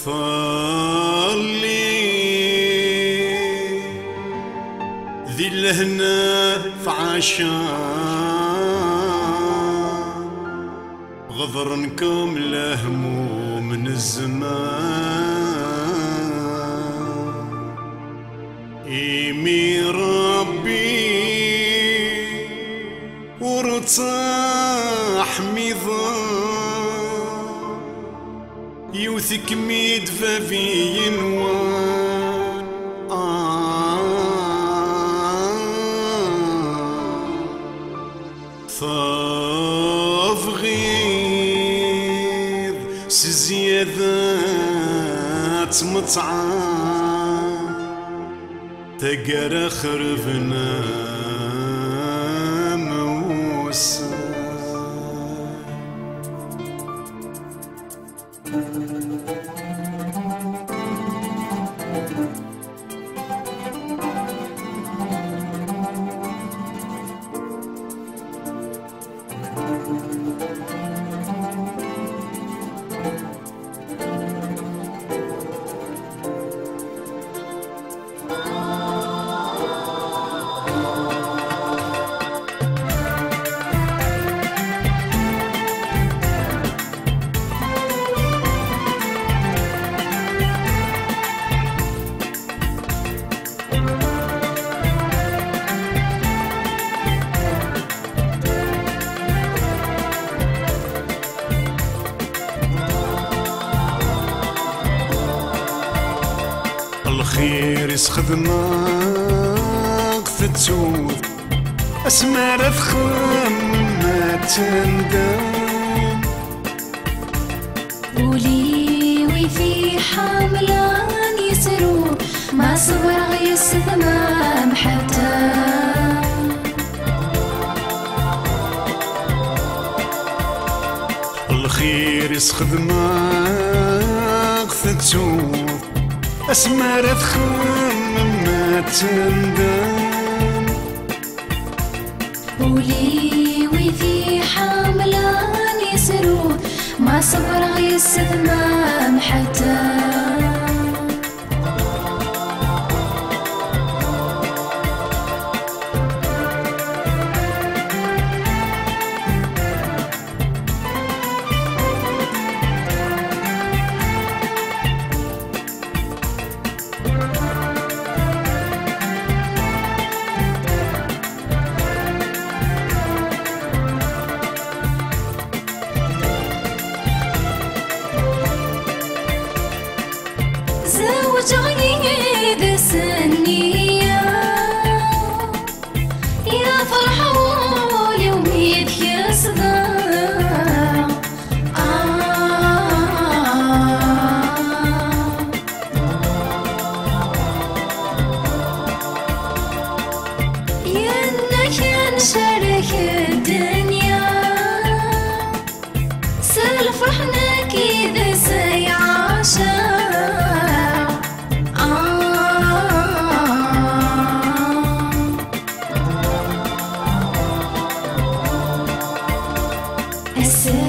صلي ذي الهنا في عشان غضرنكم لهموم من الزمان إيمي ربي وارتاح ميضان يوثك ميد ففي ينوان صاف غيظ سزيادات مطعام تقرا خرفنا موسى الخير يسخدمك في التوت اسمار فخم ما تندم ولي وفي حملان يسرو ما صبر يسدمام حتى الخير يسخدمك في التوت اسمار فخم ما تندم ولي وفي حملان يسرو ما صبر يسدمام حتى جعيد سنية يا فرحة واليوم يبكي صداع ينك نشارك الدنيا سالفرحنا كذا سيعاشا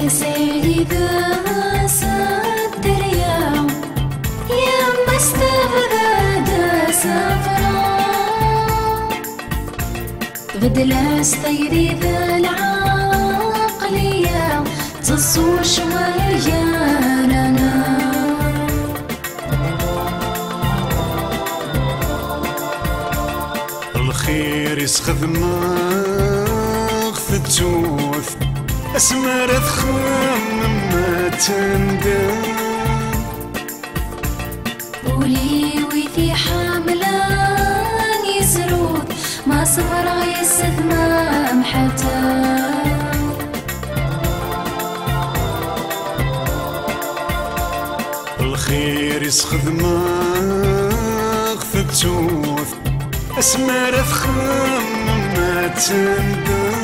سيدي ذا صدر يوم يا مستبغد سفرا بدل سيدي ذا العقلية تصور شوية لنا الخير يسخدمك في التوث اسمار فخم ما تندم ولي وفي حملان يسرود ما صبر يسدمام حتى الخير يسخدمك في التوث اسمار فخم ما تندم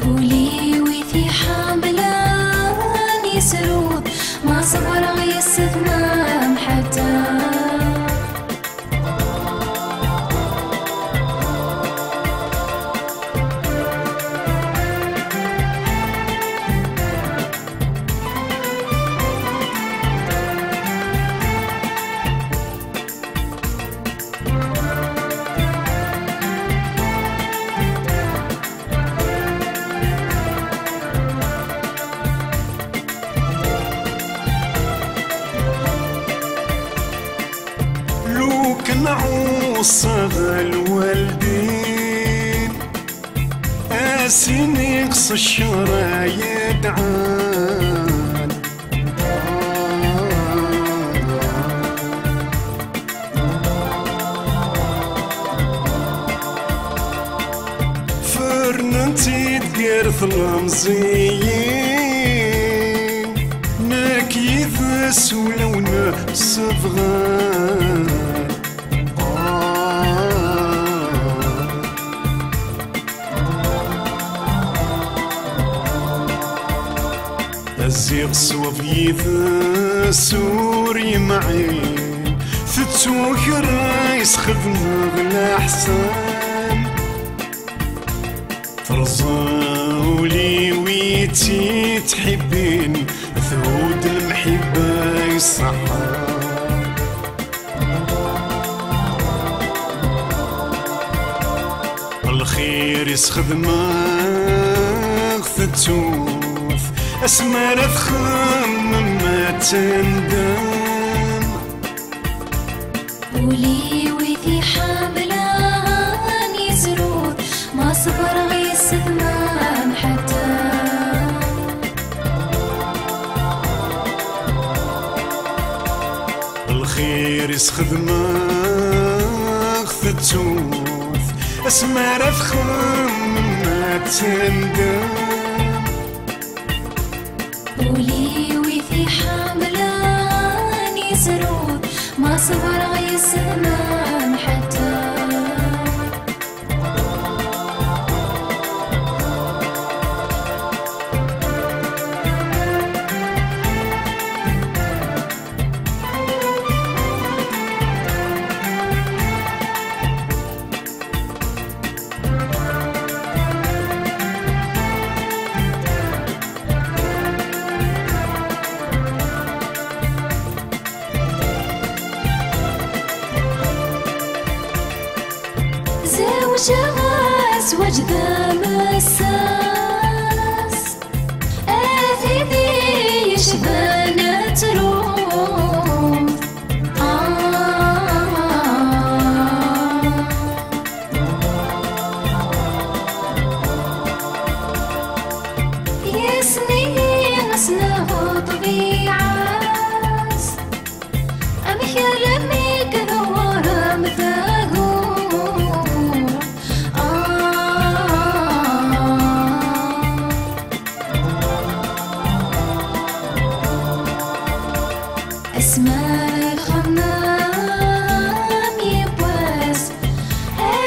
ولي وفي حملان يسرود ما صبر يسدمام حتى كنعوص الوالدين اسيني قص الشرايد عان فرنتي تقرث المزيين ناكيث ولونا صفغان الزيغ صوفيث سوري معين ثتوك رايس خدمة بلا حسان فرزاولي ويتي تحبين ثود المحبة يصحى الخير يسخدمه ثتوث اسمر افخم ما تندم ولي ويثي حاملان يزرود ما صبر غيس ثمان حتى الخير يسخدمه ثتوث اسمر افخم ما تندم ولي ويثي حاملان يزرود ما صبر غيس ثمان حتى شغاس وجذا مساس أثيدي يشبان تروث يسني غسنه طبيعاس أمي لمي كنورا مثاقو اسماء الخمام يبواس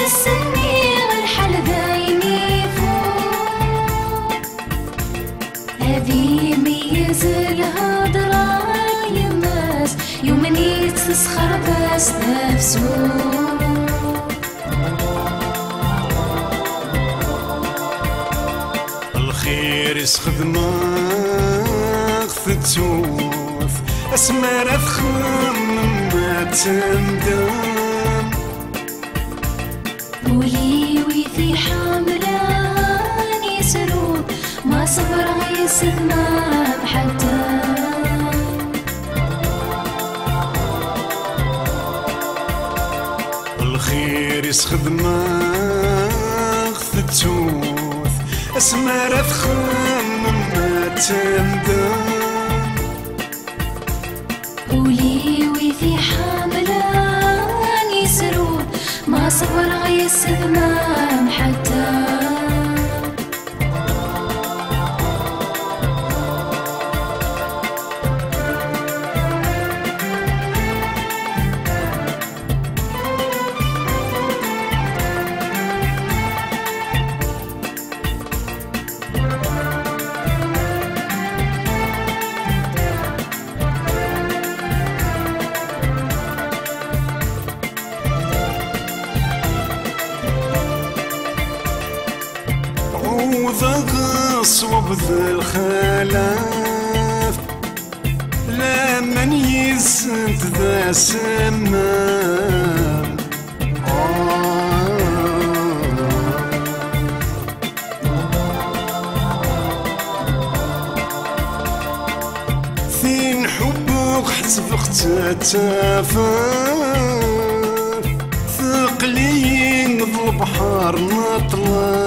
السنين الحل دايمي فوق هذي ميز الهضرة يماس يومني تسخر بس نفسه الخير يسخدمه ثتوث اسمر افخم ما تندم ولي ويثي حاملان يسرود ما صبر غيس ثمان حتى الخير يسخدمه ثتوث اسمر افخم ما تندم ولي ويثي حاملان يسرود ما صبر غيس ثمان حتى صوب ذا الخلاف لا من يسنت ذا سمام ثين حبك حسب اختتافر البحر نطلع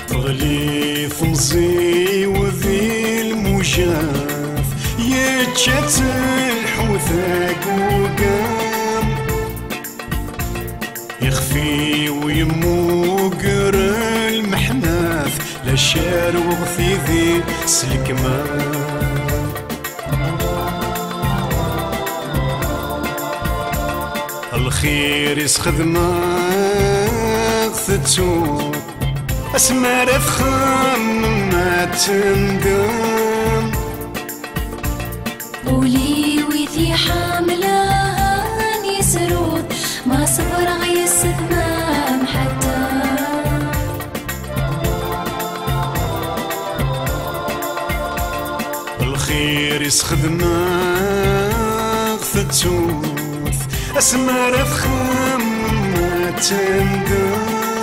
تغلي فمزي وذي المجاف يتشات الحوثاق وقام يخفي ويموقر المحناث لا شار وغثي ذي سلكمان الخير يسخذ ما ثتوب اسمار فخم ما تندم قولي ويثي حاملان يسرود ما صبر غيس ثمام حتى الخير يسخذ ما ثتوث اسمار فخم ما تندم